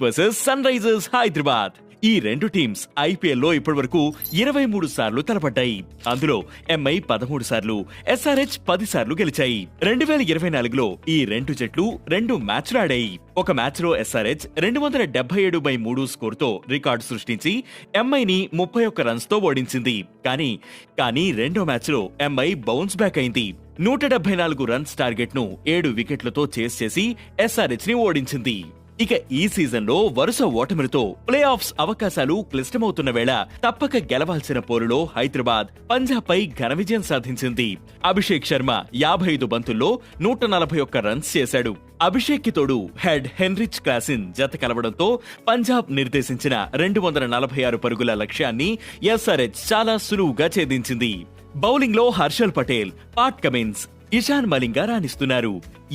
Versus sun Risers Hyderabad. ఈ రెండు teams IPL లో ఇప్పటి వరకు 23 సార్లు తలపడ్డాయి. అందులో ఎంఐ 13 సార్లు, ఎస్ఆర్హెచ్ 10 సార్లు గెలిచాయి. 2024లో ఈ రెండు జట్లు 2 మ్యాచ్లు ఆడాయి. ఒక మ్యాచ్ లో ఎస్ఆర్హెచ్ 277/3 స్కోరుతో రికార్డు సృష్టించి ఎంఐని 31 రన్స్ తో ఓడించింది. కానీ రెండో మ్యాచ్ లో ఎంఐ బౌన్స్ బ్యాక్ అయింది. 174 రన్స్ టార్గెట్ ను 7 వికెట్లతో చేస్ చేసి ఎస్ఆర్హెచ్ ని ఓడించింది. ఇక ఈ సీజన్ లో వరుస ఓటమిలతో ప్లే ఆఫ్స్ అవకాశాలు క్లిష్టమవుతున్న వేళ తప్పక గెలవాల్సిన పోరులో హైదరాబాద్ పంజాబ్ పై ఘన విజయం సాధించింది. అభిషేక్ శర్మ 55 బంతుల్లో 141 రన్స్ చేశాడు. అభిషేక్ కి తోడు హెడ్ హెన్రిచ్ క్లాసిన్ జత కలవడంతో పంజాబ్ నిర్దేశించిన 246 పరుగుల లక్ష్యాన్ని ఎస్ఆర్హెచ్ చాలా సులువుగా ఛేదించింది. బౌలింగ్ లో హర్షల్ పటేల్, పాట్ కమిన్స్, ఇషాన్ మలింగా రాణిస్తున్నారు.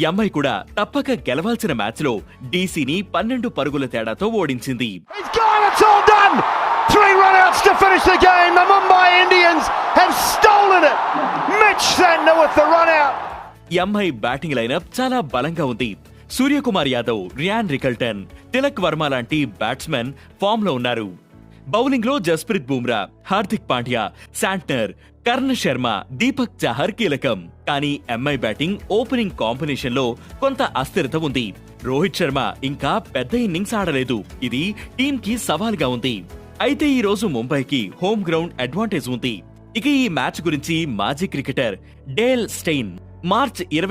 ఎంఐ కూడా తప్పక గెలవాల్సిన మ్యాచ్ లో డీసీని 12 పరుగుల తేడాతో ఓడించింది. ఎంఐ బ్యాటింగ్ లైనప్ చాలా బలంగా ఉంది. సూర్యకుమార్ యాదవ్, రియాన్ రికల్టన్, తిలక్ వర్మ లాంటి బ్యాట్స్మెన్ ఫామ్ లో ఉన్నారు. బౌలింగ్ లో జస్ప్రీత్ బుమ్రా, హార్దిక్ పాండ్యా, శాంట్నర్, కర్ణ శర్మ, దీపక్ చాహర్ కీలకం. కానీ ఎంఐ బ్యాటింగ్ ఓపెనింగ్ కాంబినేషన్ లో కొంత అస్థిరత ఉంది. రోహిత్ శర్మ ఇంకా పెద్ద ఇన్నింగ్స్ ఆడలేదు. ఇది టీం కి సవాల్గా ఉంది. అయితే ఈ రోజు ముంబైకి హోమ్ గ్రౌండ్ అడ్వాంటేజ్ ఉంది. ఇక ఈ మ్యాచ్ గురించి మాజీ క్రికెటర్ డేల్ స్టెయిన్ మార్చ్ 20